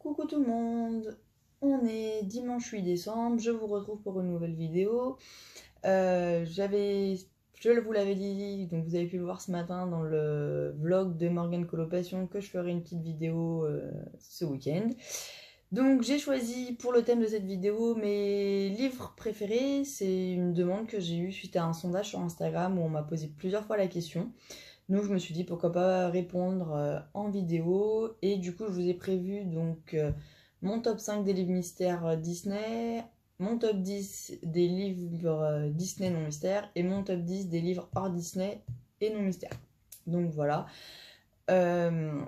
Coucou tout le monde, on est dimanche 8 décembre, je vous retrouve pour une nouvelle vidéo. Je vous l'avais dit, donc vous avez pu le voir ce matin dans le vlog de Morgane Colocation que je ferai une petite vidéo ce week-end. Donc j'ai choisi pour le thème de cette vidéo mes livres préférés. C'est une demande que j'ai eue suite à un sondage sur Instagram où on m'a posé plusieurs fois la question. Donc je me suis dit pourquoi pas répondre en vidéo. Et du coup je vous ai prévu donc mon top 5 des livres mystères Disney, mon top 10 des livres Disney non mystères et mon top 10 des livres hors Disney et non mystères. Donc voilà. Bien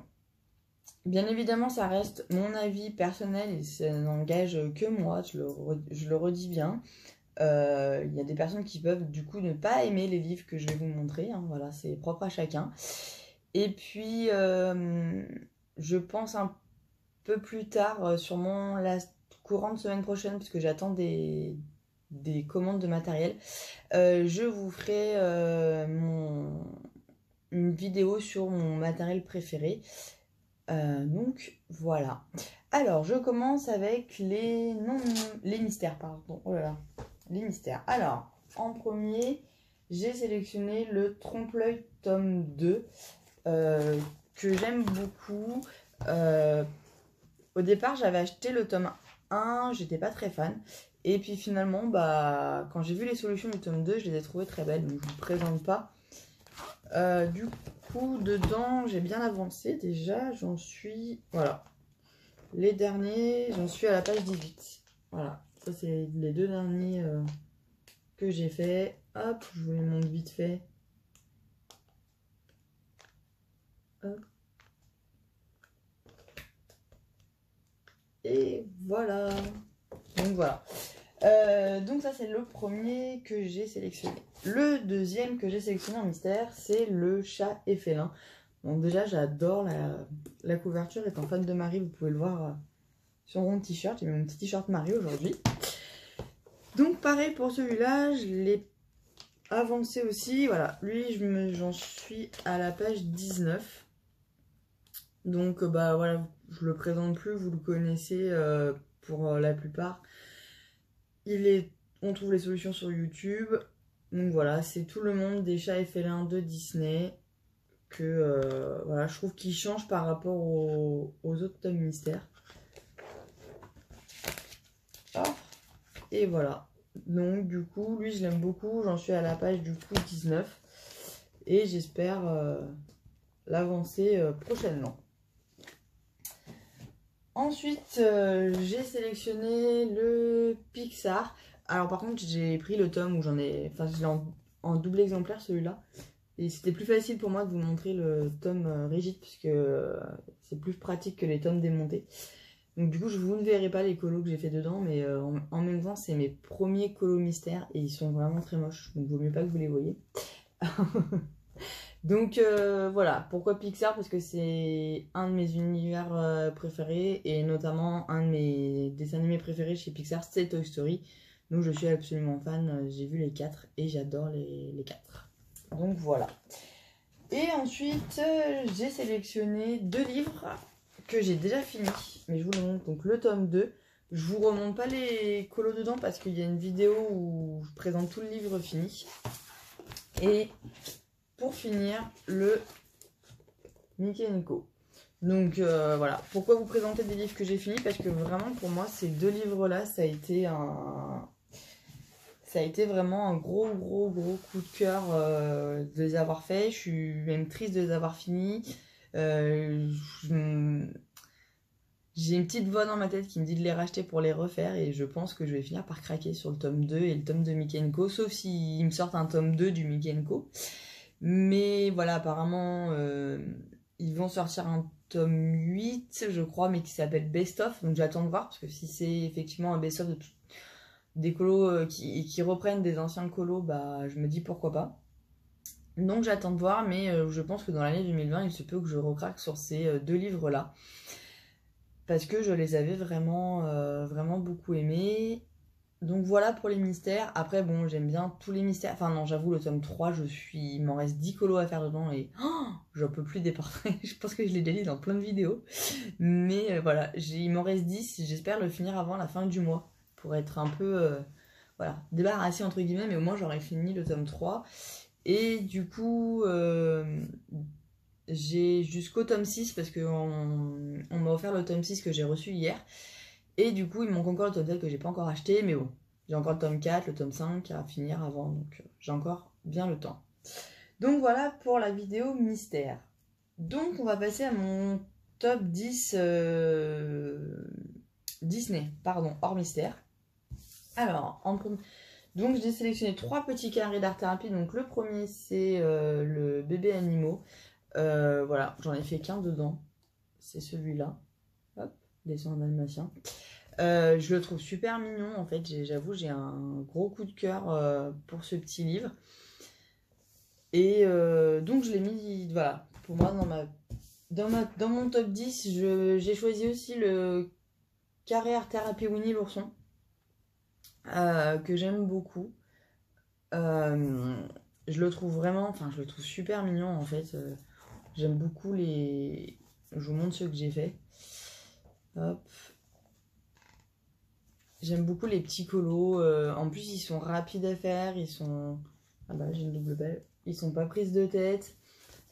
évidemment, ça reste mon avis personnel et ça n'engage que moi, je le redis bien. Il y a des personnes qui peuvent du coup ne pas aimer les livres que je vais vous montrer, hein, voilà, c'est propre à chacun. Et puis, je pense un peu plus tard, sûrement la courante semaine prochaine, puisque j'attends des commandes de matériel, je vous ferai une vidéo sur mon matériel préféré. Donc voilà. Alors je commence avec les mystères, pardon. Oh là là, les mystères. Alors en premier, j'ai sélectionné le Trompe-l'œil tome 2 que j'aime beaucoup. Au départ, j'avais acheté le tome 1, j'étais pas très fan. Et puis finalement, bah, quand j'ai vu les solutions du tome 2, je les ai trouvées très belles. Donc je ne vous présente pas. Du coup, dedans, j'ai bien avancé déjà. J'en suis... Voilà. Les derniers, j'en suis à la page 18. Voilà. Ça, c'est les deux derniers que j'ai fait. Hop, je vous les montre vite fait. Hop. Et voilà. Donc voilà. Donc ça c'est le premier que j'ai sélectionné. Le deuxième que j'ai sélectionné en mystère, c'est le chat et félin. Donc déjà j'adore la couverture. Étant fan de Marie, vous pouvez le voir sur mon t-shirt. J'ai mis mon petit t-shirt Marie aujourd'hui. Donc pareil pour celui-là, je l'ai avancé aussi. Voilà, lui j'en suis à la page 19. Donc bah voilà, je le présente plus, vous le connaissez pour la plupart. On trouve les solutions sur YouTube. Donc voilà, c'est tout le monde des chats et félins de Disney que voilà, je trouve qu'il change par rapport aux autres tomes mystères. Oh, et voilà. Donc du coup, lui je l'aime beaucoup. J'en suis à la page du coup 19. Et j'espère l'avancer prochainement. Ensuite, j'ai sélectionné le Pixar. Alors par contre, j'ai pris le tome où j'en ai... Enfin, je l'ai en double exemplaire celui-là. Et c'était plus facile pour moi de vous montrer le tome rigide puisque c'est plus pratique que les tomes démontés. Donc du coup, vous ne verrez pas les colos que j'ai fait dedans, mais en même temps, c'est mes premiers colos mystères et ils sont vraiment très moches. Donc vaut mieux pas que vous les voyez. Donc voilà, pourquoi Pixar? Parce que c'est un de mes univers préférés et notamment un de mes dessins animés préférés chez Pixar, c'est Toy Story. Donc je suis absolument fan, j'ai vu les 4 et j'adore les 4. Donc voilà. Et ensuite, j'ai sélectionné 2 livres que j'ai déjà fini, mais je vous le montre. Donc le tome 2, je vous remonte pas les colos dedans parce qu'il y a une vidéo où je présente tout le livre fini. Et pour finir, le Mickey & Co. Donc voilà, pourquoi vous présenter des livres que j'ai finis? Parce que vraiment pour moi ces deux livres-là, ça a été vraiment un gros coup de cœur de les avoir faits. Je suis même triste de les avoir finis. J'ai une petite voix dans ma tête qui me dit de les racheter pour les refaire et je pense que je vais finir par craquer sur le tome 2 et le tome de Mickey & Co. Sauf s'ils me sortent un tome 2 du Mickey & Co. Mais voilà, apparemment, ils vont sortir un tome 8, je crois, mais qui s'appelle Best of. Donc j'attends de voir, parce que si c'est effectivement un best of de des colos qui reprennent des anciens colos, bah je me dis pourquoi pas. Donc j'attends de voir, mais je pense que dans l'année 2020, il se peut que je recraque sur ces deux livres-là. Parce que je les avais vraiment beaucoup aimés. Donc voilà pour les mystères. Après, bon, j'aime bien tous les mystères. Enfin, non, j'avoue, le tome 3, il m'en reste 10 colos à faire dedans et j'en peux plus des portraits. Je pense que je l'ai déjà dit dans plein de vidéos. Mais voilà, il m'en reste 10. J'espère le finir avant la fin du mois pour être un peu voilà, débarrassé entre guillemets. Mais au moins, j'aurai fini le tome 3. Et du coup, j'ai jusqu'au tome 6 parce qu'on m'a offert le tome 6 que j'ai reçu hier. Et du coup, il me manque encore le tome 7 que j'ai pas encore acheté, mais bon, j'ai encore le tome 4, le tome 5 à finir avant, donc j'ai encore bien le temps. Donc voilà pour la vidéo mystère. Donc on va passer à mon top 10 Disney, pardon, hors mystère. Alors, donc j'ai sélectionné 3 petits carrés d'art thérapie. Donc le premier c'est le bébé animaux. Voilà, j'en ai fait qu'un dedans. C'est celui-là. Hop, dessin dalmatien. Je le trouve super mignon en fait, j'avoue j'ai un gros coup de cœur pour ce petit livre. Et donc je l'ai mis, voilà, pour moi dans mon top 10, j'ai choisi aussi le carré art thérapie Winnie l'ourson, que j'aime beaucoup. Je le trouve vraiment, enfin je le trouve super mignon en fait. J'aime beaucoup les... Je vous montre ceux que j'ai fait. Hop. J'aime beaucoup les petits colos. En plus, ils sont rapides à faire. Ils sont... Ah bah, j'ai une double belle. Ils sont pas prises de tête.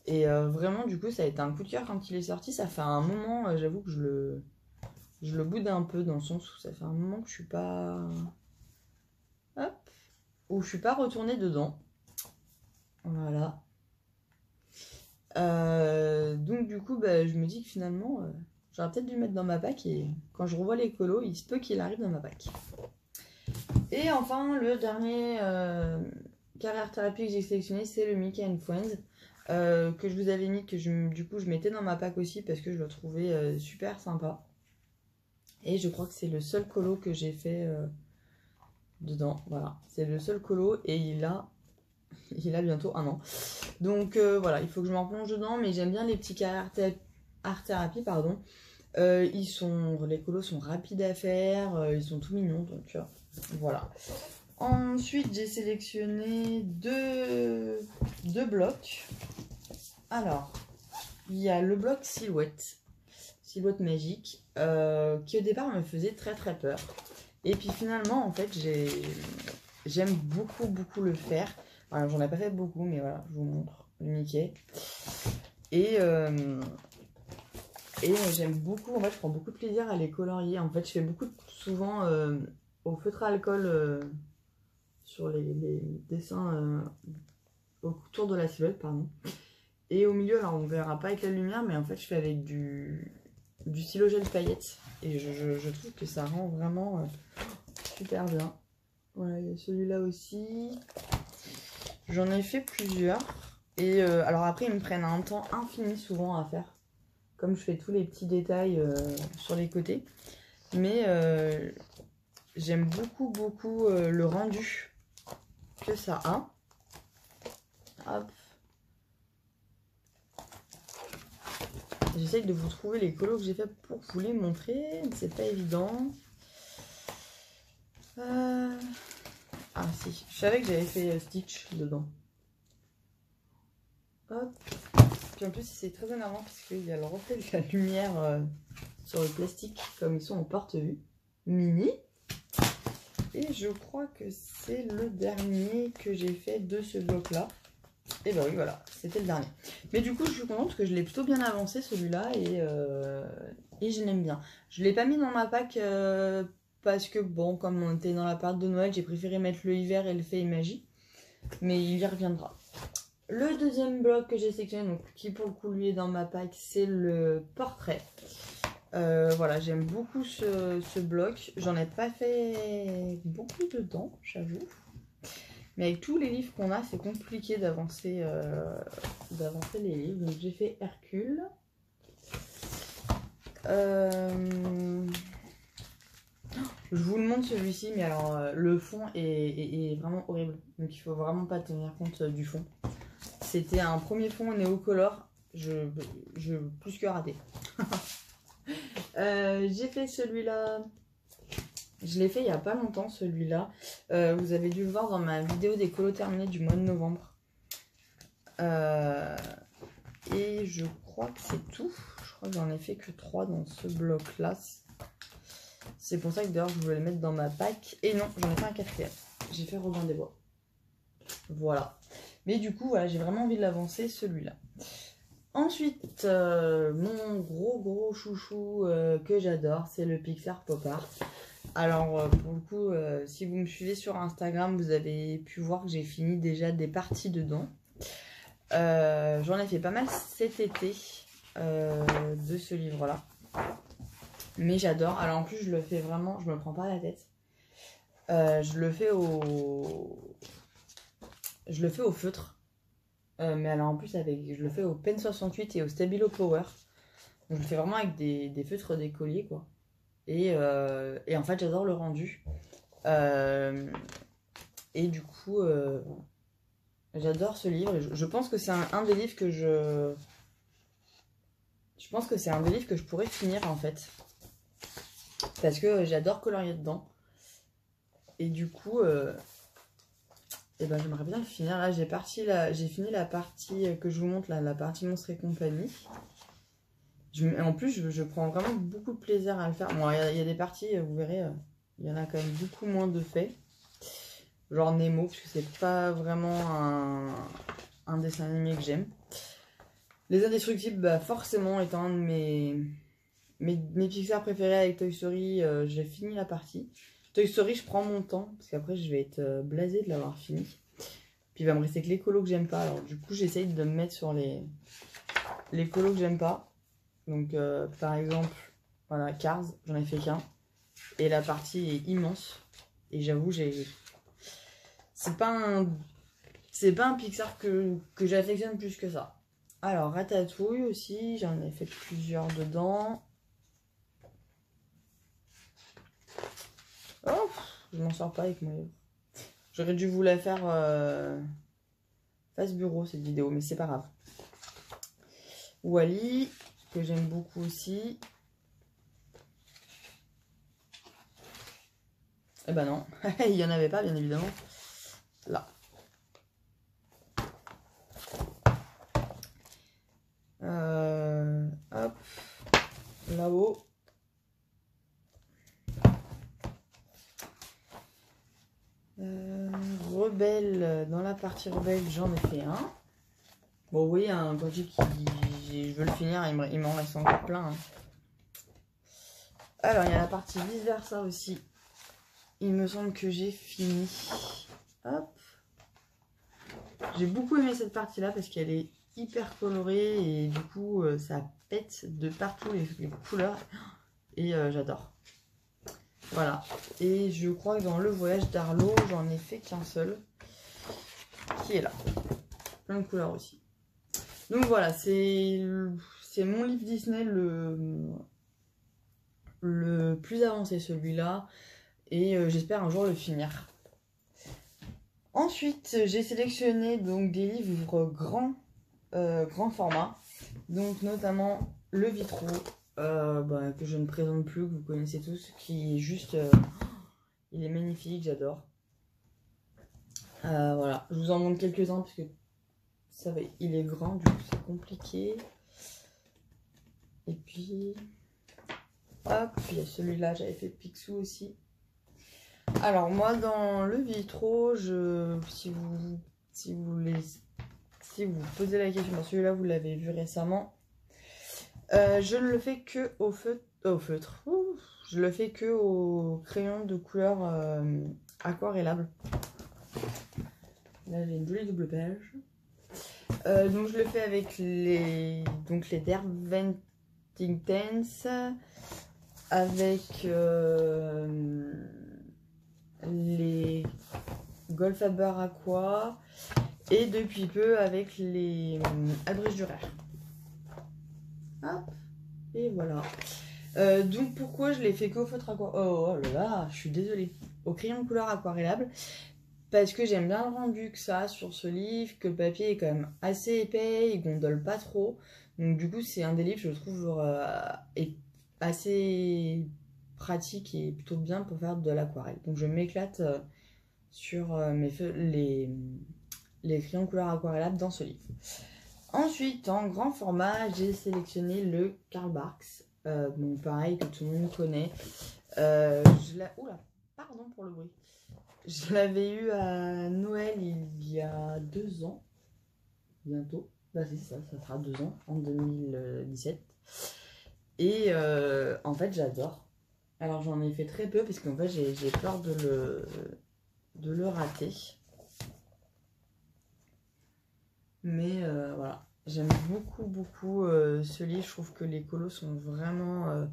Et vraiment, du coup, ça a été un coup de cœur quand il est sorti. Ça fait un moment, j'avoue que je le boude un peu dans le sens où ça fait un moment que je suis pas... Hop. Où je suis pas retournée dedans. Voilà. Donc, du coup, bah, je me dis que finalement... J'aurais peut-être dû le mettre dans ma pack et quand je revois les colos, il se peut qu'il arrive dans ma pack. Et enfin, le dernier carrière thérapie que j'ai sélectionné, c'est le Mickey and Friends, que je vous avais mis, que du coup je mettais dans ma pack aussi parce que je le trouvais super sympa. Et je crois que c'est le seul colo que j'ai fait dedans. Voilà, c'est le seul colo et il a bientôt 1 an. Donc voilà, il faut que je m'en plonge dedans, mais j'aime bien les petits carrières art thérapie, pardon. Les colos sont rapides à faire, ils sont tout mignons, donc voilà. Ensuite, j'ai sélectionné deux blocs. Alors, il y a le bloc silhouette magique, qui au départ me faisait très très peur. Et puis finalement, en fait, j'aime beaucoup le faire. Alors, j'en ai pas fait beaucoup, mais voilà, je vous montre le Mickey. Et j'aime beaucoup, en fait, je prends beaucoup de plaisir à les colorier. En fait, je fais souvent au feutre à alcool sur les dessins autour de la silhouette, pardon. Et au milieu, alors on verra pas avec la lumière, mais en fait, je fais avec du stylo gel paillettes. Et je trouve que ça rend vraiment super bien. Voilà, il y a celui-là aussi. J'en ai fait plusieurs. Et alors après, ils me prennent un temps infini souvent à faire. Comme je fais tous les petits détails sur les côtés. Mais j'aime beaucoup le rendu que ça a. Hop. J'essaye de vous trouver les colos que j'ai fait pour vous les montrer. C'est pas évident. Ah si, je savais que j'avais fait Stitch dedans. Hop. Puis en plus c'est très énervant parce qu'il y a le reflet de la lumière sur le plastique comme ils sont en porte-vue. Mini. Et je crois que c'est le dernier que j'ai fait de ce bloc là. Et bah oui voilà, c'était le dernier. Mais du coup je suis contente que je l'ai plutôt bien avancé celui-là et je l'aime bien. Je l'ai pas mis dans ma pack parce que bon, comme on était dans la période de Noël, j'ai préféré mettre le hiver et le fée et magie. Mais il y reviendra. Le deuxième bloc que j'ai sélectionné, donc qui pour le coup lui est dans ma pack, c'est le portrait. Voilà, j'aime beaucoup ce bloc. J'en ai pas fait beaucoup dedans, j'avoue. Mais avec tous les livres qu'on a, c'est compliqué d'avancer les livres. Donc j'ai fait Hercule. Je vous le montre celui-ci, mais alors le fond est vraiment horrible. Donc il faut vraiment pas tenir compte du fond. C'était un premier fond néocolor. Je plus que raté. J'ai fait celui-là Je l'ai fait il n'y a pas longtemps celui-là. Vous avez dû le voir dans ma vidéo des colos terminés du mois de novembre. Et je crois que c'est tout. Je crois que j'en ai fait que 3 dans ce bloc-là. C'est pour ça que d'ailleurs je voulais le mettre dans ma pack. Et non, j'en ai fait un 4e. J'ai fait Robin des Bois. Voilà. Mais du coup, voilà, j'ai vraiment envie de l'avancer celui-là. Ensuite, mon gros chouchou que j'adore, c'est le Pixar Pop Art. Alors, pour le coup, si vous me suivez sur Instagram, vous avez pu voir que j'ai fini déjà des parties dedans. J'en ai fait pas mal cet été de ce livre-là. Mais j'adore. Alors, en plus, je le fais vraiment, je me prends pas la tête. Je le fais au feutre. Mais alors, en plus, je le fais au Pen 68 et au Stabilo Power. Donc, je le fais vraiment avec des feutres d'écolier, quoi. Et en fait, j'adore le rendu. Et du coup, j'adore ce livre. Je pense que c'est un des livres que je pense que c'est un des livres que je pourrais finir, en fait. Parce que j'adore colorier dedans. Et du coup, et ben, j'aimerais bien le finir. Là, j'ai fini la partie que je vous montre, là, la partie Monstres et compagnie. En plus, je prends vraiment beaucoup de plaisir à le faire. Bon, il y a des parties, vous verrez, il y en a quand même beaucoup moins de faits. Genre Nemo, parce que c'est pas vraiment un dessin animé que j'aime. Les Indestructibles, bah, forcément, étant un de mes Pixar préférés avec Toy Story, j'ai fini la partie. Toy Story, je prends mon temps, parce qu'après, je vais être blasée de l'avoir fini. Puis il va me rester que les colos que j'aime pas. Alors du coup, j'essaye de me mettre sur les colos que j'aime pas. Donc, par exemple, voilà, Cars, j'en ai fait qu'un. Et la partie est immense. Et j'avoue, c'est pas un Pixar que j'affectionne plus que ça. Alors, Ratatouille aussi, j'en ai fait plusieurs dedans. Oh, je m'en sors pas avec mon livre. J'aurais dû vous la faire face bureau, cette vidéo, mais c'est pas grave. Wall-E, que j'aime beaucoup aussi. Eh ben non, il y en avait pas, bien évidemment. Là. Hop, là-haut. Rebelle, dans la partie rebelle, j'en ai fait un. Bon, oui, un projet je veux le finir, il m'en reste encore plein. Hein. Alors, il y a la partie vice versa aussi. Il me semble que j'ai fini. Hop. J'ai beaucoup aimé cette partie-là parce qu'elle est hyper colorée et du coup, ça pète de partout les couleurs. Et j'adore. Voilà. Et je crois que dans le voyage d'Arlo, j'en ai fait qu'un seul. Qui est là. Plein de couleurs aussi. Donc voilà, c'est mon livre Disney le plus avancé, celui-là. Et j'espère un jour le finir. Ensuite, j'ai sélectionné donc des livres grand format. Donc notamment le Vitraux, que je ne présente plus, que vous connaissez tous, qui est juste... il est magnifique, j'adore. Voilà, je vous en montre quelques-uns parce que ça va, il est grand, du coup c'est compliqué. Et puis, hop, il y a celui-là, j'avais fait Picsou aussi. Alors moi dans le Vitraux, si vous posez la question, celui-là vous l'avez vu récemment, je ne le fais que au feutre. Ouh, je le fais que au crayon de couleur aquarellable. Là j'ai une jolie double page. Donc je le fais avec les Derwent Intense, avec les Goldfaber Aqua et depuis peu avec les Albrecht Dürer. Hop, et voilà. Donc pourquoi je l'ai fait qu'au feutre oh là là, je suis désolée. Au crayon de couleur aquarellable. Parce que j'aime bien le rendu que ça a sur ce livre, que le papier est quand même assez épais, il gondole pas trop. Donc du coup c'est un des livres, je trouve, est assez pratique et plutôt bien pour faire de l'aquarelle. Donc je m'éclate sur les crayons couleur aquarellables dans ce livre. Ensuite, en grand format, j'ai sélectionné le Karl Barks. Bon, pareil, que tout le monde connaît. Oula, pardon pour le bruit. Je l'avais eu à Noël il y a 2 ans. Bientôt. Bah c'est ça, ça fera 2 ans, en 2017. Et en fait, j'adore. Alors, j'en ai fait très peu parce qu'en fait, j'ai peur de le rater. Mais voilà, j'aime beaucoup ce livre. Je trouve que les colos sont vraiment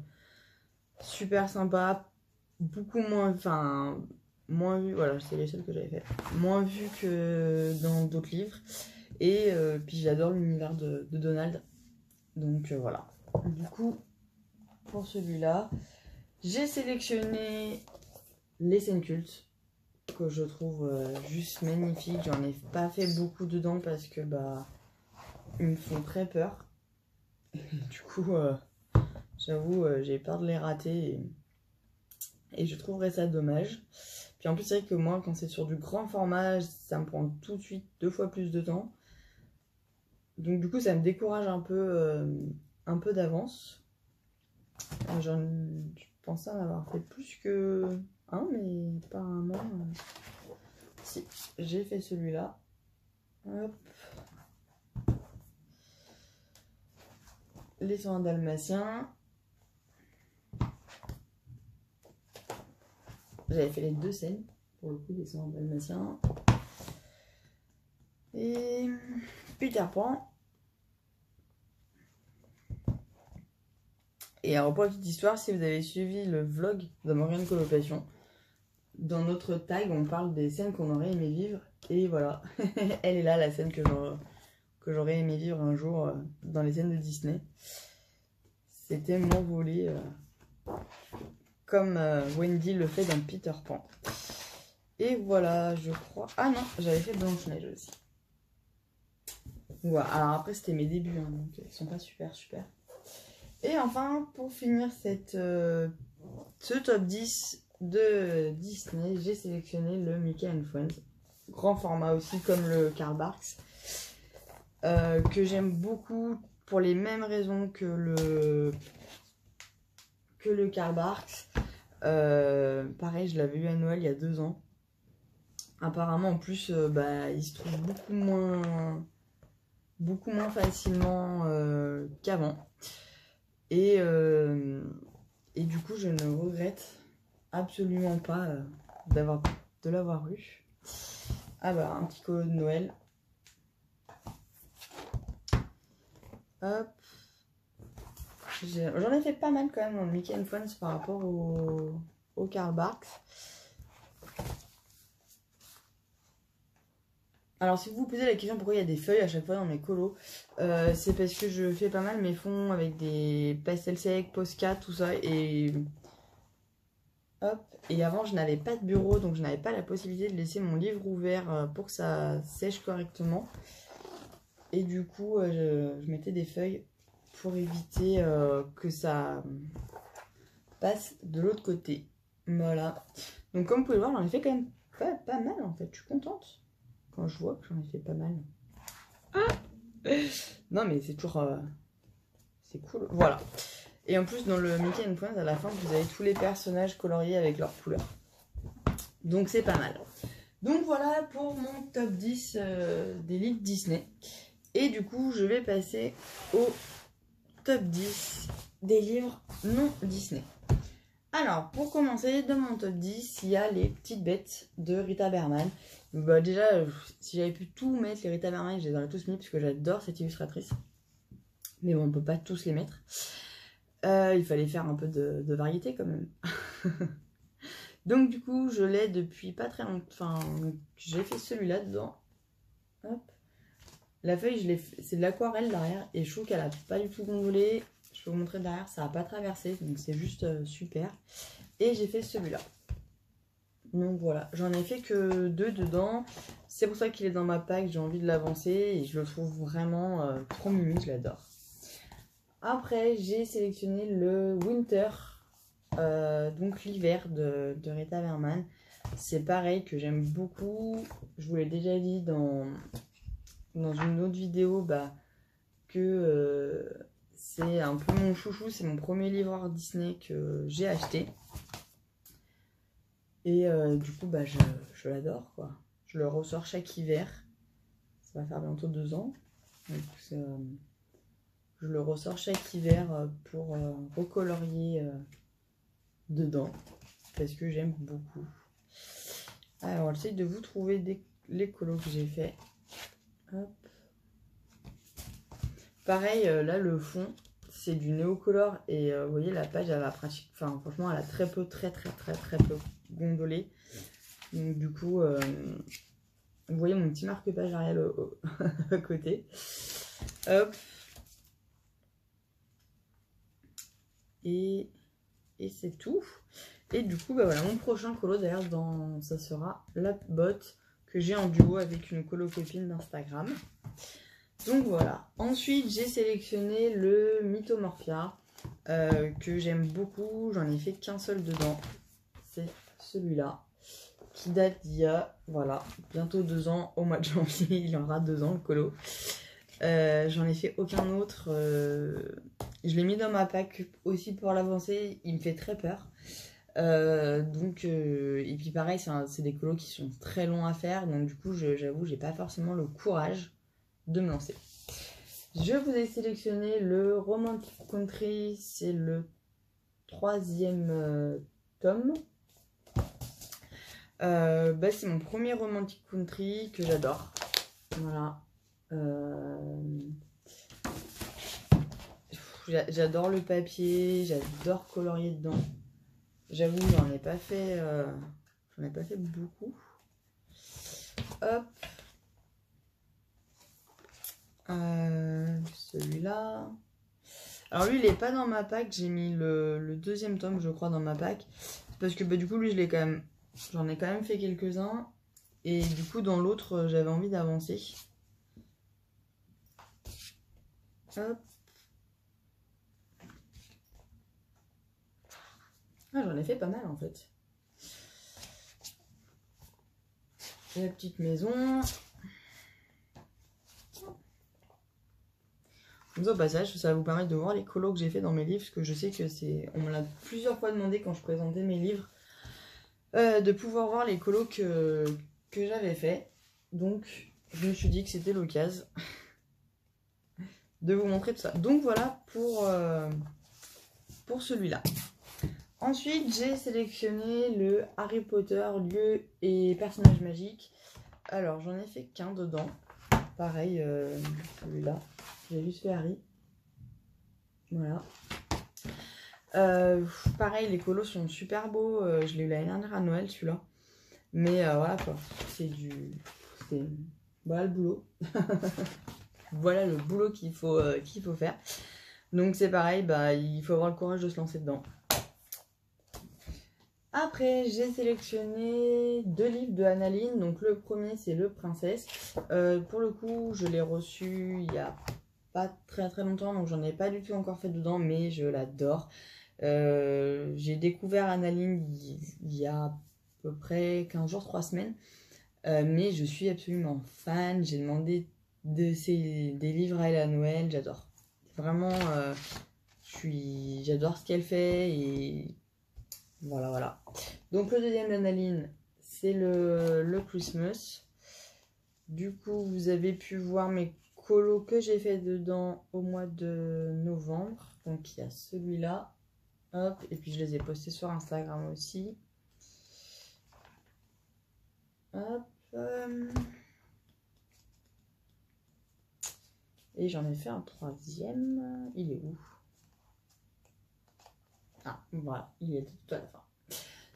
super sympas. Beaucoup moins, enfin, moins vu, voilà, c'est les seuls que j'avais fait. Moins vu que dans d'autres livres. Et puis j'adore l'univers de Donald. Donc voilà. Du coup, pour celui-là, j'ai sélectionné les scènes cultes que je trouve juste magnifiques. J'en ai pas fait beaucoup dedans parce que bah ils me font très peur. Du coup, j'avoue, j'ai peur de les rater et je trouverais ça dommage. Puis en plus, c'est vrai que moi, quand c'est sur du grand format, ça me prend tout de suite 2 fois plus de temps. Donc du coup, ça me décourage un peu d'avance. Je pensais en avoir fait plus que un, mais apparemment... Si, j'ai fait celui-là. Hop. Les 101 dalmatiens. J'avais fait les 2 scènes, pour le coup, des 101 dalmatiens. Et Peter Pan. Et alors pour la petite histoire, si vous avez suivi le vlog de Morgane Colocation, dans notre tag, on parle des scènes qu'on aurait aimé vivre. Et voilà, elle est là, la scène que j'aurais aimé vivre un jour dans les scènes de Disney. C'était m'envoler comme Wendy le fait dans Peter Pan. Et voilà, je crois... Ah non, j'avais fait Blanche-Neige aussi. Voilà, alors après c'était mes débuts, hein, donc ils sont pas super. Et enfin, pour finir ce top 10 de Disney, j'ai sélectionné le Mickey and Friends. Grand format aussi, comme le Karl Barks. Que j'aime beaucoup pour les mêmes raisons que le Karl Barks. Pareil, je l'avais eu à Noël il y a 2 ans. Apparemment, en plus, il se trouve beaucoup moins facilement qu'avant. Et du coup, je ne regrette absolument pas de l'avoir eu. Ah bah, un petit cadeau de Noël. Hop. J'en ai fait pas mal quand même dans le Mickey and Friends par rapport au Karl Barks. Alors si vous vous posez la question pourquoi il y a des feuilles à chaque fois dans mes colos, c'est parce que je fais pas mal mes fonds avec des pastels secs, Posca, tout ça, et hop. Et avant je n'avais pas de bureau, donc je n'avais pas la possibilité de laisser mon livre ouvert pour que ça sèche correctement. Et du coup je mettais des feuilles pour éviter que ça passe de l'autre côté. Voilà. Donc comme vous pouvez le voir, j'en ai fait quand même pas mal en fait, je suis contente. Quand je vois que j'en ai fait pas mal. Ah non mais c'est toujours... c'est cool. Voilà. Et en plus dans le Mickey and Friends, à la fin, vous avez tous les personnages coloriés avec leurs couleurs. Donc c'est pas mal. Donc voilà pour mon top 10 des livres Disney. Et du coup, je vais passer au top 10 des livres non Disney. Alors, pour commencer, dans mon top 10, il y a Les Petites Bêtes de Rita Berman. Bah déjà, si j'avais pu tout mettre, les Rita Berman, je les aurais tous mis parce que j'adore cette illustratrice. Mais bon, on peut pas tous les mettre. Il fallait faire un peu de variété quand même. Donc du coup, je l'ai depuis pas très longtemps. Enfin, j'ai fait celui-là dedans. Hop. La feuille, c'est de l'aquarelle derrière et je trouve qu'elle a pas du tout gondolé. Je peux vous montrer derrière, ça n'a pas traversé, donc c'est juste super. Et j'ai fait celui-là. Donc voilà, j'en ai fait que 2 dedans. C'est pour ça qu'il est dans ma pack, j'ai envie de l'avancer et je le trouve vraiment trop mimi, je l'adore. Après, j'ai sélectionné le Winter donc l'hiver de Rita Berman. C'est pareil que j'aime beaucoup. Je vous l'ai déjà dit dans une autre vidéo que c'est un peu mon chouchou. C'est mon premier livre Disney que j'ai acheté. Et du coup, je l'adore, quoi. Je le ressors chaque hiver. Ça va faire bientôt 2 ans. Donc, je le ressors chaque hiver pour recolorier dedans. Parce que j'aime beaucoup. Alors, j'essaie de vous trouver les colos que j'ai fait. Hop. Pareil, là, le fond, c'est du néocolor. Et vous voyez, la page, elle a franchement, elle a très peu gondolé. Donc, du coup, vous voyez mon petit marque-page Arial à côté. Hop. Et c'est tout. Et du coup, voilà, mon prochain colo, d'ailleurs, ça sera la botte que j'ai en duo avec une colo copine d'Instagram. Donc voilà. Ensuite, j'ai sélectionné le Mythomorphia que j'aime beaucoup. J'en ai fait qu'un seul dedans. C'est celui-là qui date d'il y a, voilà, bientôt 2 ans. Au mois de janvier, il aura 2 ans, le colo. J'en ai fait aucun autre. Je l'ai mis dans ma pack aussi pour l'avancer. Il me fait très peur. Et puis pareil, c'est des colos qui sont très longs à faire. Donc du coup, j'avoue, j'ai pas forcément le courage de me lancer. Je vous ai sélectionné le Romantic Country. C'est le 3e tome. C'est mon premier Romantic Country que j'adore. Voilà. J'adore le papier, j'adore colorier dedans. J'avoue, j'en ai pas fait beaucoup. Hop. Celui-là. Alors lui, il est pas dans ma pack. J'ai mis le 2e tome, je crois, dans ma pack. Parce que du coup, lui, j'en ai quand même fait quelques-uns. Et du coup, dans l'autre, j'avais envie d'avancer. Hop. Ah, j'en ai fait pas mal en fait. La petite maison. Donc au passage, ça va vous permettre de voir les colos que j'ai fait dans mes livres, parce que je sais que on me l'a plusieurs fois demandé quand je présentais mes livres, de pouvoir voir les colos que j'avais fait. Donc je me suis dit que c'était l'occasion de vous montrer tout ça. Donc voilà pour celui-là. Ensuite, j'ai sélectionné le Harry Potter, lieu et personnage magique. Alors, j'en ai fait qu'un dedans. Pareil, celui-là. J'ai juste fait Harry. Voilà. Pareil, les colos sont super beaux. Je l'ai eu l'année dernière à Noël, celui-là. Mais voilà quoi. Voilà le boulot. Voilà le boulot qu'il faut faire. Donc c'est pareil, il faut avoir le courage de se lancer dedans. Après, j'ai sélectionné 2 livres de Annaline. Donc le premier, c'est Le Princesse. Pour le coup, je l'ai reçu il y a pas très longtemps, donc j'en ai pas du tout encore fait dedans, mais je l'adore. J'ai découvert Annaline il y a à peu près 15 jours, 3 semaines. Mais je suis absolument fan. J'ai demandé des livres à elle à Noël. J'adore. Vraiment, j'adore ce qu'elle fait et voilà. Donc le deuxième d'Annaline, c'est le Christmas. Du coup, vous avez pu voir mes colos que j'ai fait dedans au mois de novembre. Donc il y a celui-là. Hop, et puis je les ai postés sur Instagram aussi. Hop. Et j'en ai fait un 3e. Il est où? Ah, voilà, il est tout à la fin.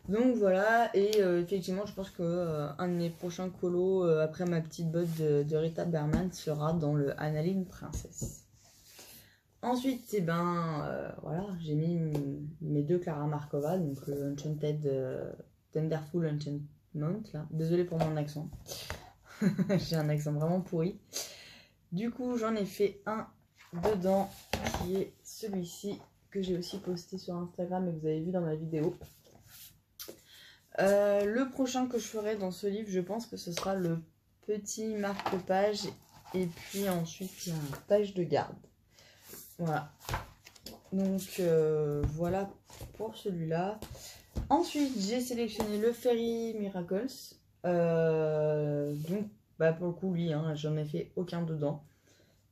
Donc voilà, et effectivement, je pense que un de mes prochains colos, après ma petite botte de Rita Berman, sera dans le Annaline Princesse. Ensuite, voilà, j'ai mis mes 2 Clara Markova, donc le Enchanted Tenderful Enchantment, là. Désolée pour mon accent. J'ai un accent vraiment pourri. Du coup, j'en ai fait un dedans, qui est celui-ci, que j'ai aussi posté sur Instagram et que vous avez vu dans ma vidéo. Le prochain que je ferai dans ce livre, je pense que ce sera le petit marque-page et puis ensuite la page de garde. Voilà. Donc voilà pour celui-là. Ensuite, j'ai sélectionné le Fairy Miracles. Donc, bah pour le coup, lui, hein, j'en ai fait aucun dedans.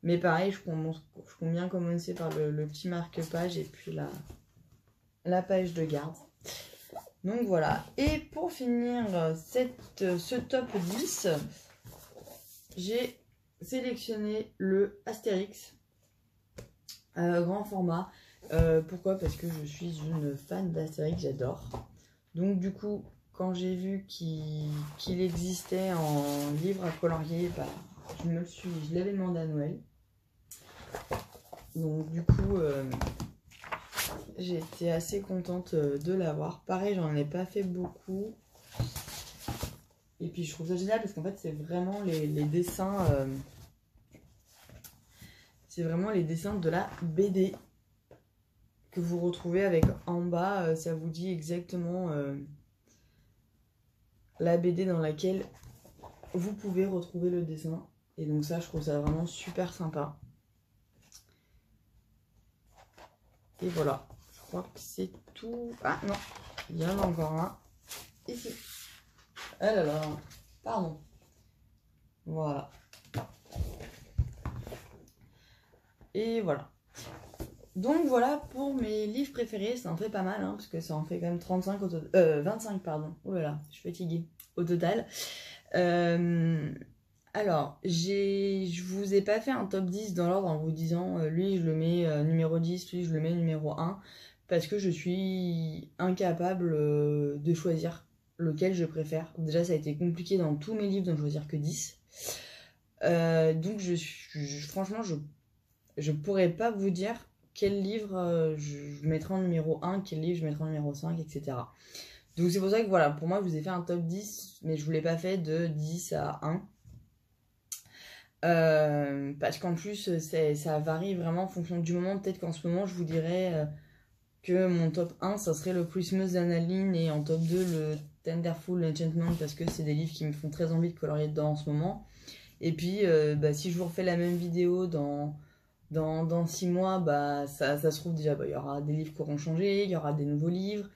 Mais pareil, je compte bien commencer par le petit marque-page et puis la page de garde. Donc voilà. Et pour finir ce top 10, j'ai sélectionné le Astérix grand format. Pourquoi? Parce que je suis une fan d'Astérix, j'adore. Donc du coup, quand j'ai vu qu'il existait en livre à colorier, bah, je l'avais demandé à Noël. Donc du coup, j'ai été assez contente de l'avoir. Pareil, j'en ai pas fait beaucoup. Et puis je trouve ça génial parce qu'en fait, c'est vraiment les dessins... c'est vraiment les dessins de la BD que vous retrouvez avec en bas, ça vous dit exactement la BD dans laquelle vous pouvez retrouver le dessin. Et donc ça, je trouve ça vraiment super sympa. Et voilà, je crois que c'est tout. Ah non, il y en a encore un ici. Ah là là, pardon. Voilà. Et voilà. Donc voilà pour mes livres préférés, ça en fait pas mal, hein, parce que ça en fait quand même 35 au 25, pardon. Oh là là, je suis fatiguée au total. Alors, je vous ai pas fait un top 10 dans l'ordre en vous disant lui je le mets numéro 10, lui je le mets numéro 1, parce que je suis incapable de choisir lequel je préfère. Déjà ça a été compliqué dans tous mes livres de ne choisir que 10. Donc franchement je pourrais pas vous dire quel livre je mettrai en numéro 1, quel livre je mettrai en numéro 5, etc. Donc c'est pour ça que voilà, pour moi je vous ai fait un top 10, mais je vous l'ai pas fait de 10 à 1. Parce qu'en plus ça varie vraiment en fonction du moment. Peut-être qu'en ce moment je vous dirais que mon top 1 ça serait le Christmas d'Annaline et en top 2 le Tenderful Enchantment, parce que c'est des livres qui me font très envie de colorier dedans en ce moment. Et puis si je vous refais la même vidéo dans 6 mois, bah, ça se trouve déjà, bah, y aura des livres qui auront changé, il y aura des nouveaux livres.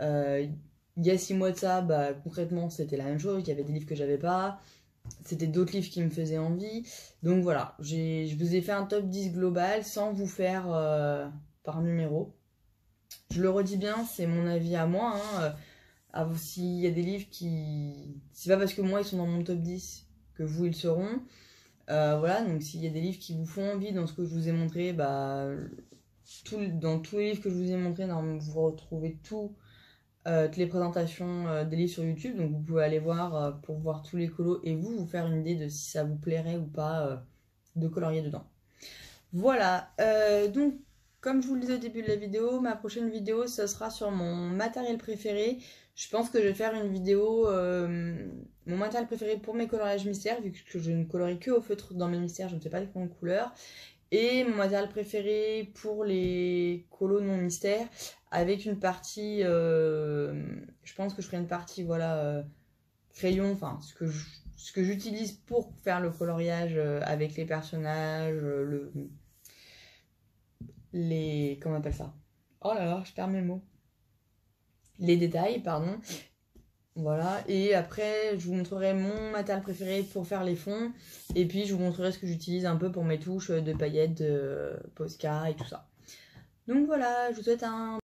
Il y a 6 mois de ça, bah, concrètement, c'était la même chose, il y avait des livres que j'avais pas, c'était d'autres livres qui me faisaient envie. Donc voilà, je vous ai fait un top 10 global sans vous faire par numéro. Je le redis bien, c'est mon avis à moi. Hein, s'il y a des livres qui... C'est pas parce que moi ils sont dans mon top 10 que vous ils seront. Voilà, donc s'il y a des livres qui vous font envie dans ce que je vous ai montré, bah, dans tous les livres que je vous ai montrés, vous retrouvez toutes les présentations des livres sur YouTube, donc vous pouvez aller voir pour voir tous les colos et vous faire une idée de si ça vous plairait ou pas de colorier dedans. Voilà, donc comme je vous le disais au début de la vidéo, ma prochaine vidéo, ce sera sur mon matériel préféré. Je pense que je vais faire une vidéo, mon matériel préféré pour mes coloriages mystères, vu que je ne colorie que au feutre dans mes mystères, je ne fais pas les fonds de couleur. Et mon matériel préféré pour les colos non mystères, avec une partie, je pense que je ferai une partie, voilà, crayon, enfin, ce que j'utilise pour faire le coloriage avec les personnages, comment on appelle ça? Oh là là, je perds mes mots. Les détails, pardon. Voilà, et après je vous montrerai mon matériel préféré pour faire les fonds, et puis je vous montrerai ce que j'utilise un peu pour mes touches de paillettes, de Posca et tout ça. Donc voilà, je vous souhaite un